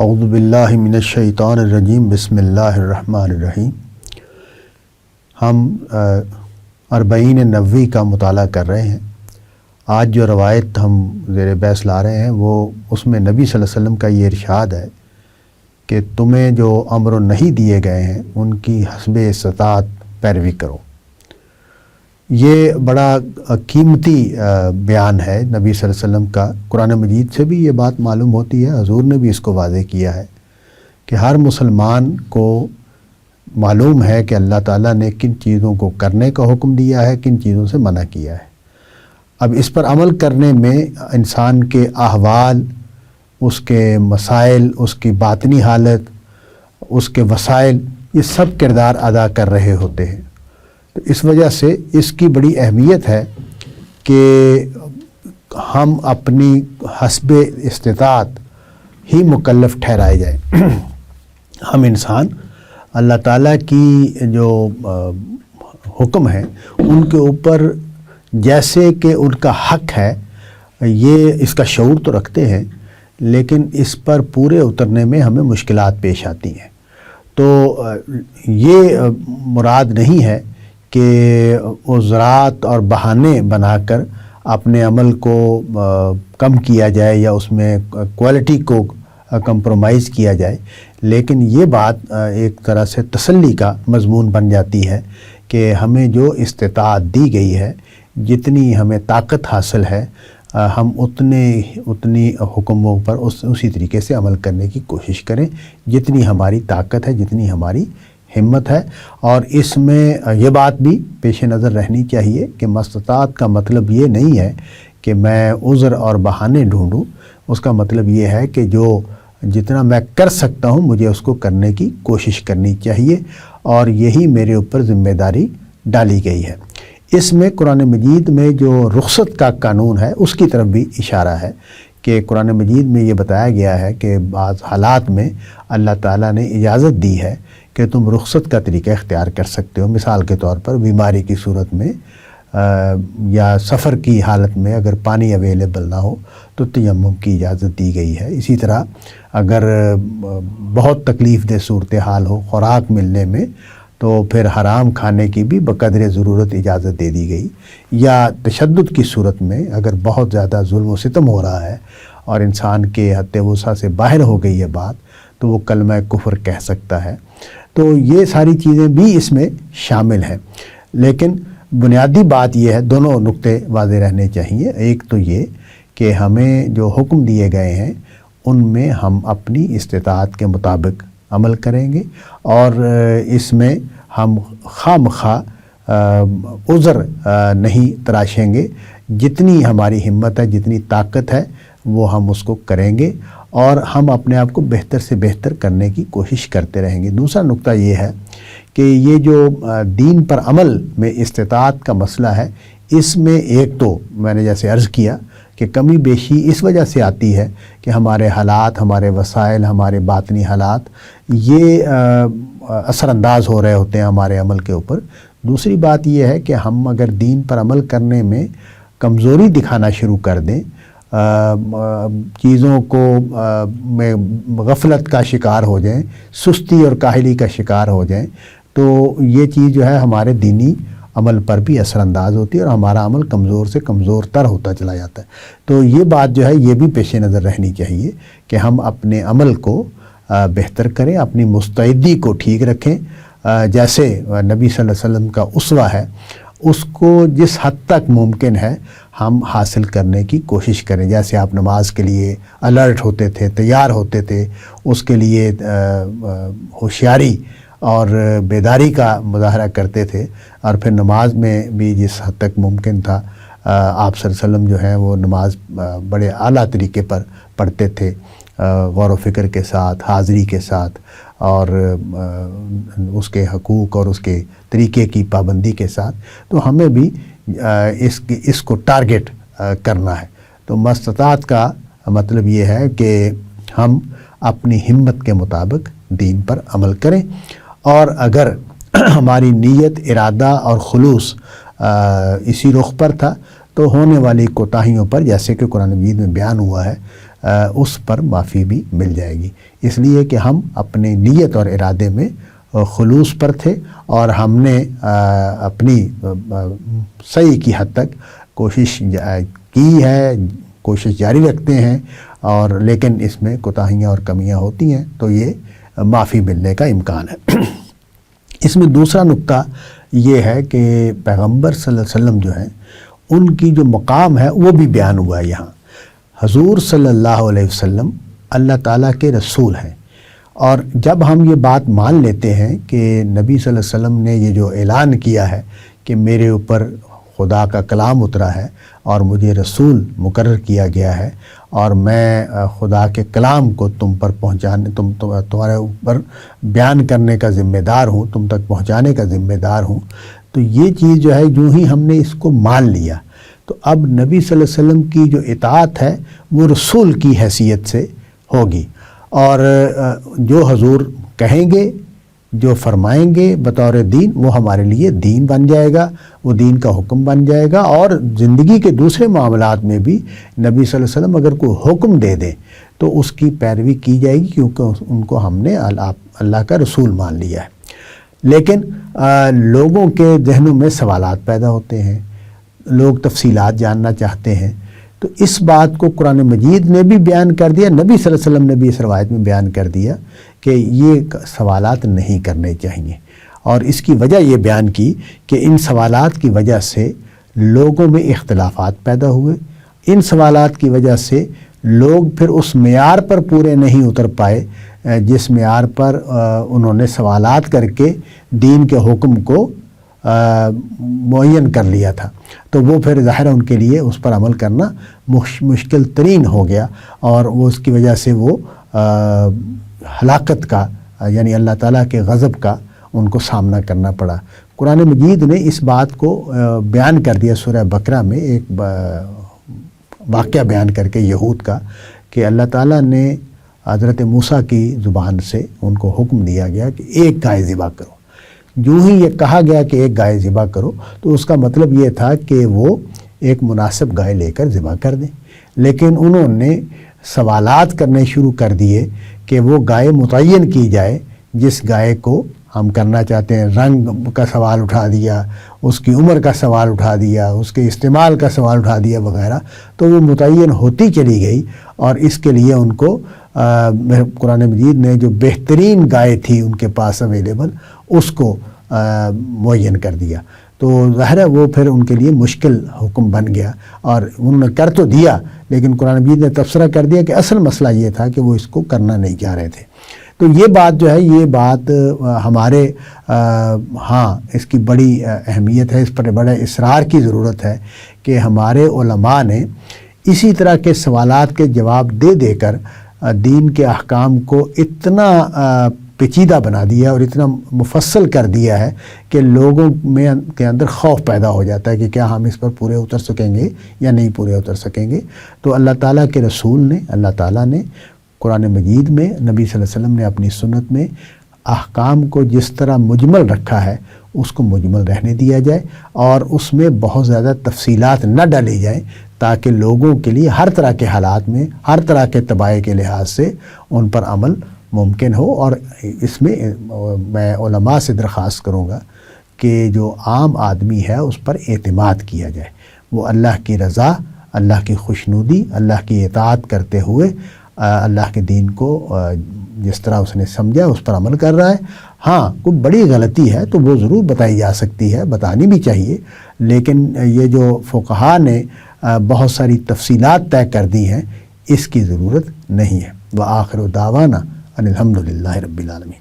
اعوذ باللہ من الشیطان الرجیم بسم اللہ الرحمن الرحیم۔ ہم اربعین نووی کا مطالعہ کر رہے ہیں۔ آج جو روایت ہم زیر بحث لا رہے ہیں وہ اس میں نبی صلی اللہ علیہ وسلم کا یہ ارشاد ہے کہ تمہیں جو امر و نہی دیے گئے ہیں ان کی حسب استطاعت پیروی کرو۔ یہ بڑا قیمتی بیان ہے نبی صلی اللہ علیہ وسلم کا۔ قرآن مجید سے بھی یہ بات معلوم ہوتی ہے، حضور نے بھی اس کو واضح کیا ہے کہ ہر مسلمان کو معلوم ہے کہ اللہ تعالیٰ نے کن چیزوں کو کرنے کا حکم دیا ہے، کن چیزوں سے منع کیا ہے۔ اب اس پر عمل کرنے میں انسان کے احوال، اس کے مسائل، اس کی باطنی حالت، اس کے وسائل، یہ سب کردار ادا کر رہے ہوتے ہیں۔ تو اس وجہ سے اس کی بڑی اہمیت ہے کہ ہم اپنی حسب استطاعت ہی مکلف ٹھہرائے جائیں۔ ہم انسان اللہ تعالیٰ کی جو حکم ہے ان کے اوپر جیسے کہ ان کا حق ہے، یہ اس کا شعور تو رکھتے ہیں، لیکن اس پر پورے اترنے میں ہمیں مشکلات پیش آتی ہیں۔ تو یہ مراد نہیں ہے کہ عذرات اور بہانے بنا کر اپنے عمل کو کم کیا جائے یا اس میں کوالٹی کو کمپرومائز کیا جائے، لیکن یہ بات ایک طرح سے تسلی کا مضمون بن جاتی ہے کہ ہمیں جو استطاعت دی گئی ہے، جتنی ہمیں طاقت حاصل ہے، ہم اتنی حکموں پر اسی طریقے سے عمل کرنے کی کوشش کریں جتنی ہماری طاقت ہے، جتنی ہماری ہمت ہے۔ اور اس میں یہ بات بھی پیش نظر رہنی چاہیے کہ مستطاعت کا مطلب یہ نہیں ہے کہ میں عذر اور بہانے ڈھونڈوں۔ اس کا مطلب یہ ہے کہ جتنا میں کر سکتا ہوں مجھے اس کو کرنے کی کوشش کرنی چاہیے، اور یہی میرے اوپر ذمہ داری ڈالی گئی ہے۔ اس میں قرآن مجید میں جو رخصت کا قانون ہے اس کی طرف بھی اشارہ ہے کہ قرآن مجید میں یہ بتایا گیا ہے کہ بعض حالات میں اللہ تعالیٰ نے اجازت دی ہے کہ تم رخصت کا طریقہ اختیار کر سکتے ہو۔ مثال کے طور پر بیماری کی صورت میں یا سفر کی حالت میں اگر پانی اویلیبل نہ ہو تو تیمم کی اجازت دی گئی ہے۔ اسی طرح اگر بہت تکلیف دہ صورتحال ہو خوراک ملنے میں تو پھر حرام کھانے کی بھی بقدر ضرورت اجازت دے دی گئی، یا تشدد کی صورت میں اگر بہت زیادہ ظلم و ستم ہو رہا ہے اور انسان کے حد وسع سے باہر ہو گئی ہے بات، تو وہ کلمہ کفر کہہ سکتا ہے۔ تو یہ ساری چیزیں بھی اس میں شامل ہیں، لیکن بنیادی بات یہ ہے، دونوں نقطے واضح رہنے چاہیے۔ ایک تو یہ کہ ہمیں جو حکم دیے گئے ہیں ان میں ہم اپنی استطاعت کے مطابق عمل کریں گے، اور اس میں ہم خواہ مخواہ عذر نہیں تراشیں گے۔ جتنی ہماری ہمت ہے، جتنی طاقت ہے، وہ ہم اس کو کریں گے، اور ہم اپنے آپ کو بہتر سے بہتر کرنے کی کوشش کرتے رہیں گے۔ دوسرا نقطہ یہ ہے کہ یہ جو دین پر عمل میں استطاعت کا مسئلہ ہے، اس میں ایک تو میں نے جیسے عرض کیا کہ کمی بیشی اس وجہ سے آتی ہے کہ ہمارے حالات، ہمارے وسائل، ہمارے باطنی حالات یہ اثر انداز ہو رہے ہوتے ہیں ہمارے عمل کے اوپر۔ دوسری بات یہ ہے کہ ہم اگر دین پر عمل کرنے میں کمزوری دکھانا شروع کر دیں، چیزوں کو میں غفلت کا شکار ہو جائیں، سستی اور کاہلی کا شکار ہو جائیں، تو یہ چیز جو ہے ہمارے دینی عمل پر بھی اثر انداز ہوتی ہے اور ہمارا عمل کمزور سے کمزور تر ہوتا چلا جاتا ہے۔ تو یہ بات جو ہے یہ بھی پیش نظر رہنی چاہیے کہ ہم اپنے عمل کو بہتر کریں، اپنی مستعدی کو ٹھیک رکھیں۔ جیسے نبی صلی اللہ علیہ وسلم کا اسوہ ہے، اس کو جس حد تک ممکن ہے ہم حاصل کرنے کی کوشش کریں۔ جیسے آپ نماز کے لیے الرٹ ہوتے تھے، تیار ہوتے تھے، اس کے لیے ہوشیاری اور بیداری کا مظاہرہ کرتے تھے، اور پھر نماز میں بھی جس حد تک ممکن تھا آپ صلی اللہ علیہ وسلم جو ہیں وہ نماز بڑے اعلیٰ طریقے پر پڑھتے تھے، غور و فکر کے ساتھ، حاضری کے ساتھ، اور اس کے حقوق اور اس کے طریقے کی پابندی کے ساتھ۔ تو ہمیں بھی اس کو ٹارگٹ کرنا ہے۔ تو مستطاعت کا مطلب یہ ہے کہ ہم اپنی ہمت کے مطابق دین پر عمل کریں، اور اگر ہماری نیت، ارادہ اور خلوص اسی رخ پر تھا تو ہونے والی کوتاہیوں پر، جیسے کہ قرآن مجید میں بیان ہوا ہے، اس پر معافی بھی مل جائے گی، اس لیے کہ ہم اپنی نیت اور ارادے میں خلوص پر تھے اور ہم نے اپنی صحیح کی حد تک کوشش کی ہے، کوشش جاری رکھتے ہیں، اور لیکن اس میں کوتاہیاں اور کمیاں ہوتی ہیں تو یہ معافی ملنے کا امکان ہے۔ اس میں دوسرا نقطہ یہ ہے کہ پیغمبر صلی اللہ علیہ وسلم جو ہیں ان کی جو مقام ہے وہ بھی بیان ہوا ہے یہاں۔ حضور صلی اللہ علیہ وسلم اللہ تعالیٰ کے رسول ہیں، اور جب ہم یہ بات مان لیتے ہیں کہ نبی صلی اللہ علیہ وسلم نے یہ جو اعلان کیا ہے کہ میرے اوپر خدا کا کلام اترا ہے اور مجھے رسول مقرر کیا گیا ہے اور میں خدا کے کلام کو تم پر پہنچانے تمہارے اوپر بیان کرنے کا ذمہ دار ہوں، تم تک پہنچانے کا ذمہ دار ہوں، تو یہ چیز جو ہے جو ہی ہم نے اس کو مان لیا تو اب نبی صلی اللہ علیہ وسلم کی جو اطاعت ہے وہ رسول کی حیثیت سے ہوگی، اور جو حضور کہیں گے، جو فرمائیں گے بطور دین، وہ ہمارے لیے دین بن جائے گا، وہ دین کا حکم بن جائے گا، اور زندگی کے دوسرے معاملات میں بھی نبی صلی اللہ علیہ وسلم اگر کوئی حکم دے دیں تو اس کی پیروی کی جائے گی، کیونکہ ان کو ہم نے اللہ کا رسول مان لیا ہے۔ لیکن لوگوں کے ذہنوں میں سوالات پیدا ہوتے ہیں، لوگ تفصیلات جاننا چاہتے ہیں، تو اس بات کو قرآن مجید نے بھی بیان کر دیا، نبی صلی اللہ علیہ وسلم نے بھی اس روایت میں بیان کر دیا کہ یہ سوالات نہیں کرنے چاہیے، اور اس کی وجہ یہ بیان کی کہ ان سوالات کی وجہ سے لوگوں میں اختلافات پیدا ہوئے، ان سوالات کی وجہ سے لوگ پھر اس معیار پر پورے نہیں اتر پائے جس معیار پر انہوں نے سوالات کر کے دین کے حکم کو معین کر لیا تھا، تو وہ پھر ظاہر ان کے لیے اس پر عمل کرنا مشکل ترین ہو گیا، اور وہ اس کی وجہ سے وہ ہلاکت کا یعنی اللہ تعالیٰ کے غضب کا ان کو سامنا کرنا پڑا۔ قرآن مجید نے اس بات کو بیان کر دیا سورہ بقرہ میں، ایک واقعہ بیان کر کے یہود کا، کہ اللہ تعالیٰ نے حضرت موسیٰ کی زبان سے ان کو حکم دیا گیا کہ ایک گائے ذبح کرو۔ جو ہی یہ کہا گیا کہ ایک گائے ذبح کرو تو اس کا مطلب یہ تھا کہ وہ ایک مناسب گائے لے کر ذبح کر دیں، لیکن انہوں نے سوالات کرنے شروع کر دیے کہ وہ گائے متعین کی جائے جس گائے کو ہم کرنا چاہتے ہیں، رنگ کا سوال اٹھا دیا، اس کی عمر کا سوال اٹھا دیا، اس کے استعمال کا سوال اٹھا دیا وغیرہ، تو وہ متعین ہوتی چلی گئی، اور اس کے لیے ان کو قرآن مجید نے جو بہترین گائے تھی ان کے پاس اویلیبل اس کو معین کر دیا، تو ظاہر ہے وہ پھر ان کے لیے مشکل حکم بن گیا، اور انہوں نے کر تو دیا لیکن قرآن مجید نے تبصرہ کر دیا کہ اصل مسئلہ یہ تھا کہ وہ اس کو کرنا نہیں چاہ رہے تھے۔ تو یہ بات جو ہے، یہ بات ہمارے ہاں اس کی بڑی اہمیت ہے، اس پر بڑے اصرار کی ضرورت ہے کہ ہمارے علماء نے اسی طرح کے سوالات کے جواب دے دے کر دین کے احکام کو اتنا پیچیدہ بنا دیا اور اتنا مفصل کر دیا ہے کہ لوگوں میں کے اندر خوف پیدا ہو جاتا ہے کہ کیا ہم اس پر پورے اتر سکیں گے یا نہیں پورے اتر سکیں گے۔ تو اللہ تعالیٰ کے رسول نے، اللہ تعالیٰ نے قرآن مجید میں، نبی صلی اللہ علیہ وسلم نے اپنی سنت میں احکام کو جس طرح مجمل رکھا ہے اس کو مجمل رہنے دیا جائے، اور اس میں بہت زیادہ تفصیلات نہ ڈالی جائیں تاکہ لوگوں کے لیے ہر طرح کے حالات میں، ہر طرح کے طبائع کے لحاظ سے ان پر عمل ممکن ہو۔ اور اس میں میں علماء سے درخواست کروں گا کہ جو عام آدمی ہے اس پر اعتماد کیا جائے، وہ اللہ کی رضا، اللہ کی خوشنودی، اللہ کی اطاعت کرتے ہوئے اللہ کے دین کو جس طرح اس نے سمجھا اس پر عمل کر رہا ہے۔ ہاں کوئی بڑی غلطی ہے تو وہ ضرور بتائی جا سکتی ہے، بتانی بھی چاہیے، لیکن یہ جو فقہا نے بہت ساری تفصیلات طے کر دی ہیں اس کی ضرورت نہیں ہے۔ وآخر دعوانا ان الحمد للہ رب العالمین۔